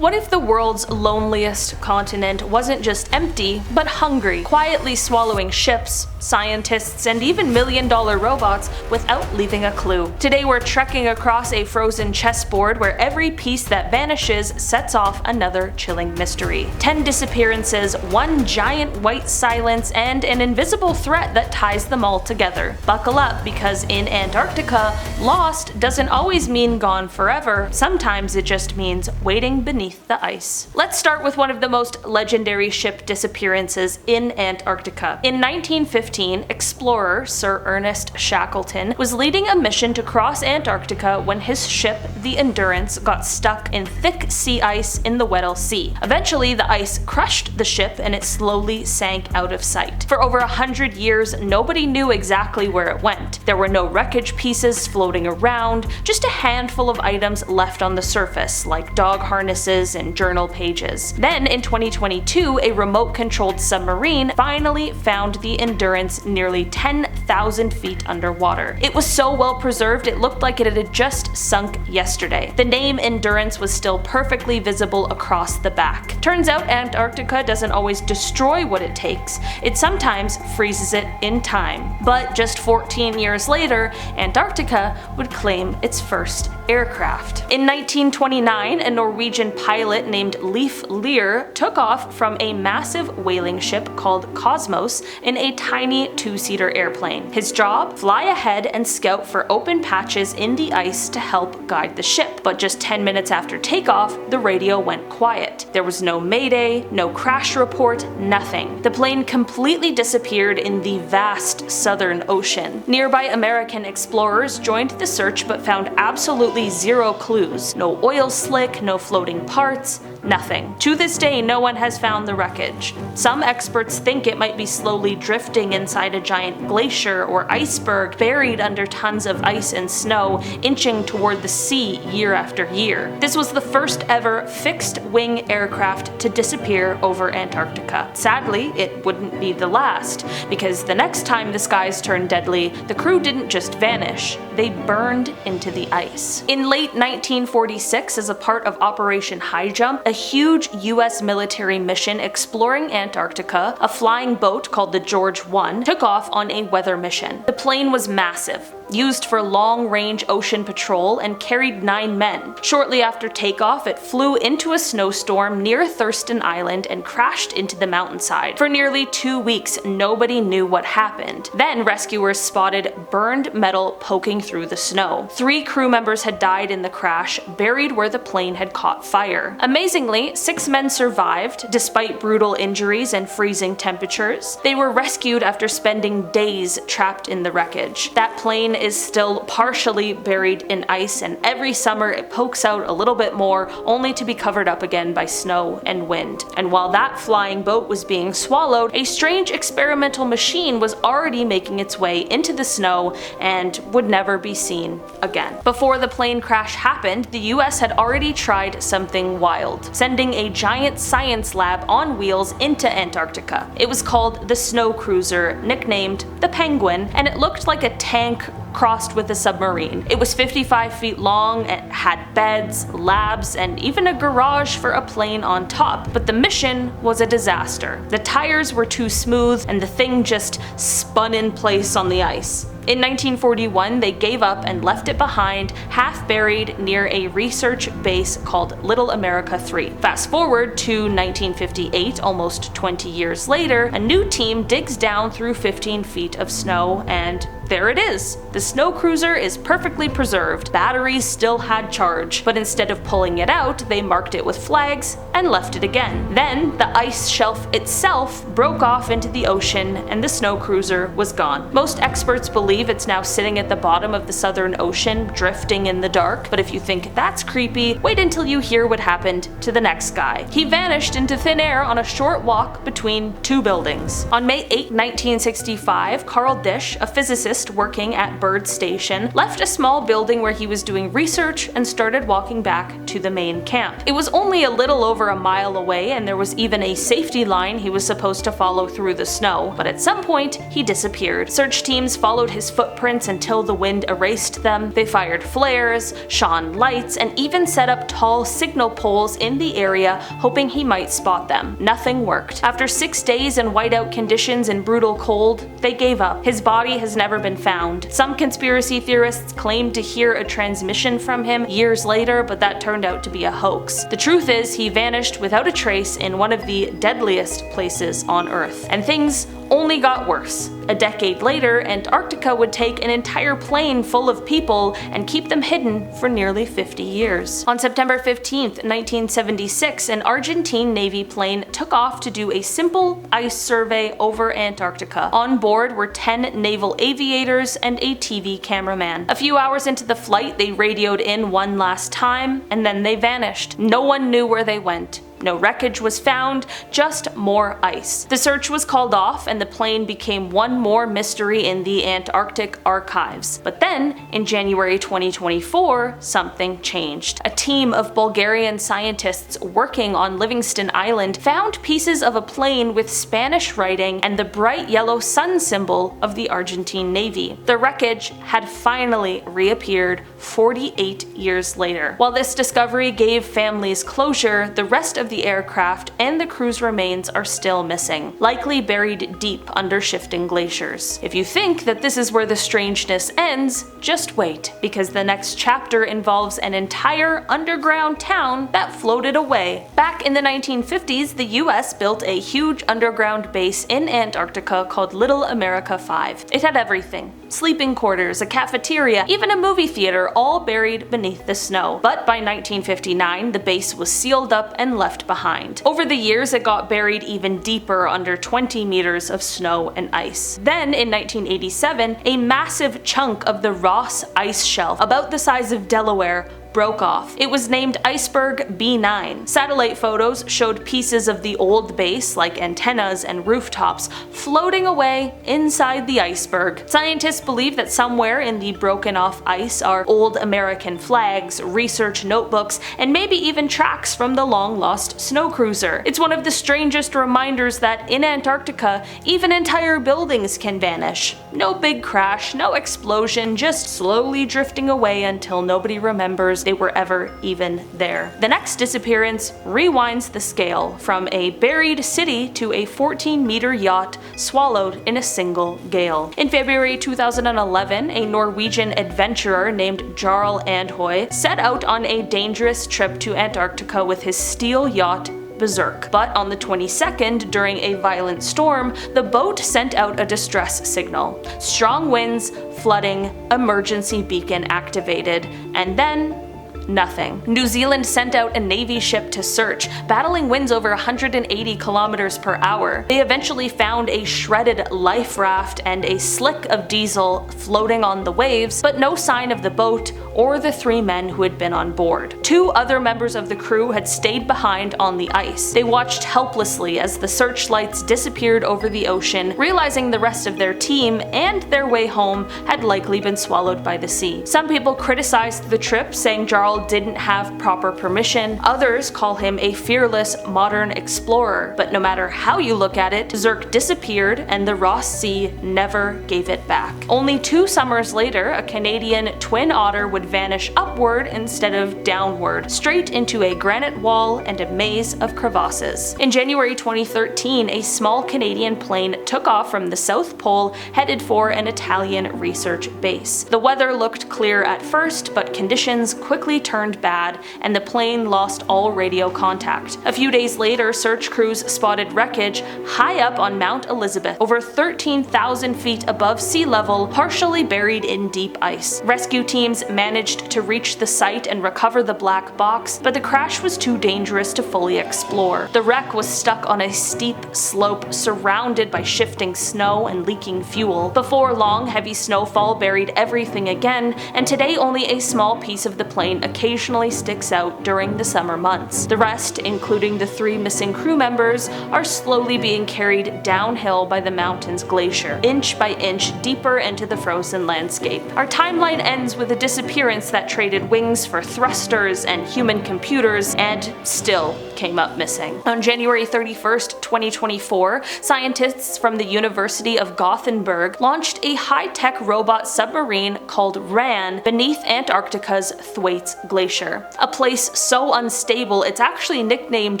What if the world's loneliest continent wasn't just empty, but hungry, quietly swallowing ships, scientists, and even million-dollar robots without leaving a clue? Today we're trekking across a frozen chessboard where every piece that vanishes sets off another chilling mystery. 10 disappearances, one giant white silence, and an invisible threat that ties them all together. Buckle up, because in Antarctica, lost doesn't always mean gone forever. Sometimes it just means waiting beneath the ice. Let's start with one of the most legendary ship disappearances in Antarctica. In 1915, explorer Sir Ernest Shackleton was leading a mission to cross Antarctica when his ship, the Endurance, got stuck in thick sea ice in the Weddell Sea. Eventually, the ice crushed the ship and it slowly sank out of sight. For over 100 years, nobody knew exactly where it went. There were no wreckage pieces floating around, just a handful of items left on the surface, like dog harnesses and journal pages. Then in 2022, a remote-controlled submarine finally found the Endurance nearly 10,000 feet underwater. It was so well preserved it looked like it had just sunk yesterday. The name Endurance was still perfectly visible across the back. Turns out Antarctica doesn't always destroy what it takes, it sometimes freezes it in time. But just 14 years later, Antarctica would claim its first aircraft. In 1929, a Norwegian pilot named Leif Lear took off from a massive whaling ship called Cosmos in a tiny two-seater airplane. His job? Fly ahead and scout for open patches in the ice to help guide the ship. But just 10 minutes after takeoff, the radio went quiet. There was no mayday, no crash report, nothing. The plane completely disappeared in the vast southern ocean. Nearby American explorers joined the search but found absolutely zero clues. No oil slick, no floating parts, nothing. To this day, no one has found the wreckage. Some experts think it might be slowly drifting inside a giant glacier or iceberg buried under tons of ice and snow, inching toward the sea year after year. This was the first ever fixed-wing aircraft to disappear over Antarctica. Sadly, it wouldn't be the last, because the next time the skies turned deadly, the crew didn't just vanish, they burned into the ice. In late 1946, as a part of Operation High Jump, a huge US military mission exploring Antarctica, a flying boat called the George I took off on a weather mission. The plane was massive, used for long-range ocean patrol, and carried 9 men. Shortly after takeoff, it flew into a snowstorm near Thurston Island and crashed into the mountainside. For nearly 2 weeks, nobody knew what happened. Then rescuers spotted burned metal poking through the snow. 3 crew members had died in the crash, buried where the plane had caught fire. Amazingly, 6 men survived, despite brutal injuries and freezing temperatures. They were rescued after spending days trapped in the wreckage. That plane is still partially buried in ice, and every summer it pokes out a little bit more, only to be covered up again by snow and wind. And while that flying boat was being swallowed, a strange experimental machine was already making its way into the snow and would never be seen again. Before the plane crash happened, the US had already tried something wild, sending a giant science lab on wheels into Antarctica. It was called the Snow Cruiser, nicknamed the Penguin, and it looked like a tank crossed with a submarine. It was 55 feet long, it had beds, labs, and even a garage for a plane on top. But the mission was a disaster. The tires were too smooth, and the thing just spun in place on the ice. In 1941, they gave up and left it behind, half buried near a research base called Little America 3. Fast forward to 1958, almost 20 years later, a new team digs down through 15 feet of snow, and there it is. The Snow Cruiser is perfectly preserved. Batteries still had charge, but instead of pulling it out, they marked it with flags and left it again. Then the ice shelf itself broke off into the ocean, and the Snow Cruiser was gone. Most experts believe it's now sitting at the bottom of the Southern Ocean, drifting in the dark, but if you think that's creepy, wait until you hear what happened to the next guy. He vanished into thin air on a short walk between 2 buildings. On May 8, 1965, Carl Disch, a physicist working at Byrd Station, left a small building where he was doing research and started walking back to the main camp. It was only a little over a mile away, and there was even a safety line he was supposed to follow through the snow, but at some point he disappeared. Search teams followed his his footprints until the wind erased them. They fired flares, shone lights, and even set up tall signal poles in the area, hoping he might spot them. Nothing worked. After 6 days in whiteout conditions and brutal cold, they gave up. His body has never been found. Some conspiracy theorists claimed to hear a transmission from him years later, but that turned out to be a hoax. The truth is, he vanished without a trace in one of the deadliest places on Earth. And things only got worse. A decade later, Antarctica would take an entire plane full of people and keep them hidden for nearly 50 years. On September 15, 1976, an Argentine Navy plane took off to do a simple ice survey over Antarctica. On board were 10 naval aviators and a TV cameraman. A few hours into the flight, they radioed in one last time, and then they vanished. No one knew where they went. No wreckage was found, just more ice. The search was called off and the plane became one more mystery in the Antarctic archives. But then, in January 2024, something changed. A team of Bulgarian scientists working on Livingston Island found pieces of a plane with Spanish writing and the bright yellow sun symbol of the Argentine Navy. The wreckage had finally reappeared 48 years later. While this discovery gave families closure, the rest of the aircraft and the crew's remains are still missing, likely buried deep under shifting glaciers. If you think that this is where the strangeness ends, just wait, because the next chapter involves an entire underground town that floated away. Back in the 1950s, the US built a huge underground base in Antarctica called Little America 5. It had everything: sleeping quarters, a cafeteria, even a movie theater, all buried beneath the snow. But by 1959, the base was sealed up and left behind. Over the years, it got buried even deeper under 20 meters of snow and ice. Then, in 1987, a massive chunk of the Ross ice shelf, about the size of Delaware, broke off. It was named Iceberg B9. Satellite photos showed pieces of the old base, like antennas and rooftops, floating away inside the iceberg. Scientists believe that somewhere in the broken off ice are old American flags, research notebooks, and maybe even tracks from the long-lost snow cruiser. It's one of the strangest reminders that in Antarctica, even entire buildings can vanish. No big crash, no explosion, just slowly drifting away until nobody remembers they were ever even there. The next disappearance rewinds the scale from a buried city to a 14-meter yacht swallowed in a single gale. In February 2011, a Norwegian adventurer named Jarl Andhøy set out on a dangerous trip to Antarctica with his steel yacht Berserk. But on the 22nd, during a violent storm, the boat sent out a distress signal. Strong winds, flooding, emergency beacon activated, and then nothing. New Zealand sent out a Navy ship to search, battling winds over 180 kilometers per hour. They eventually found a shredded life raft and a slick of diesel floating on the waves, but no sign of the boat or the 3 men who had been on board. 2 other members of the crew had stayed behind on the ice. They watched helplessly as the searchlights disappeared over the ocean, realizing the rest of their team and their way home had likely been swallowed by the sea. Some people criticized the trip, saying Jarl didn't have proper permission. Others call him a fearless modern explorer. But no matter how you look at it, Berserk disappeared and the Ross Sea never gave it back. Only 2 summers later, a Canadian twin otter would vanish upward instead of downward, straight into a granite wall and a maze of crevasses. In January 2013, a small Canadian plane took off from the South Pole, headed for an Italian research base. The weather looked clear at first, but conditions quickly turned bad and the plane lost all radio contact. A few days later, search crews spotted wreckage high up on Mount Elizabeth, over 13,000 feet above sea level, partially buried in deep ice. Rescue teams managed to reach the site and recover the black box, but the crash was too dangerous to fully explore. The wreck was stuck on a steep slope surrounded by shifting snow and leaking fuel. Before long, heavy snowfall buried everything again, and today only a small piece of the plane occasionally sticks out during the summer months. The rest, including the 3 missing crew members, are slowly being carried downhill by the mountain's glacier, inch by inch deeper into the frozen landscape. Our timeline ends with a disappearance that traded wings for thrusters and human computers, and still came up missing. On January 31st, 2024, scientists from the University of Gothenburg launched a high-tech robot submarine called Ran beneath Antarctica's Thwaites Glacier, a place so unstable it's actually nicknamed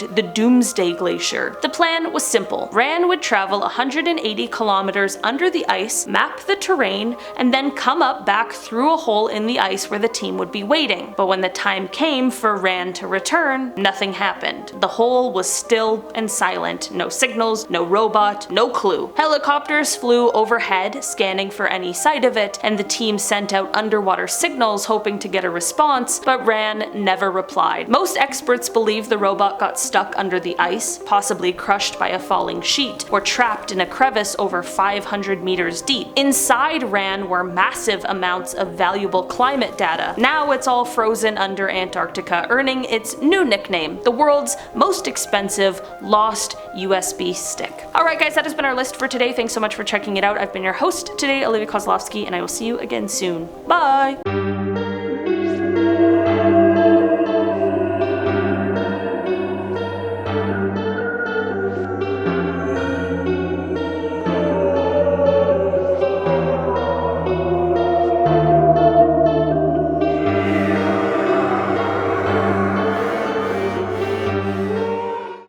the Doomsday Glacier. The plan was simple. Ran would travel 180 kilometers under the ice, map the terrain, and then come up back through a hole in the ice where the team would be waiting. But when the time came for Ran to return, nothing happened. The hole was still and silent. No signals, no robot, no clue. Helicopters flew overhead, scanning for any sight of it, and the team sent out underwater signals hoping to get a response, but Ran never replied. Most experts believe the robot got stuck under the ice, possibly crushed by a falling sheet, or trapped in a crevice over 500 meters deep. Inside Ran were massive amounts of valuable climate data. Now it's all frozen under Antarctica, earning its new nickname, the world's most expensive lost USB stick. Alright guys, that has been our list for today. Thanks so much for checking it out. I've been your host today, Olivia Kozlovsky, and I will see you again soon. Bye!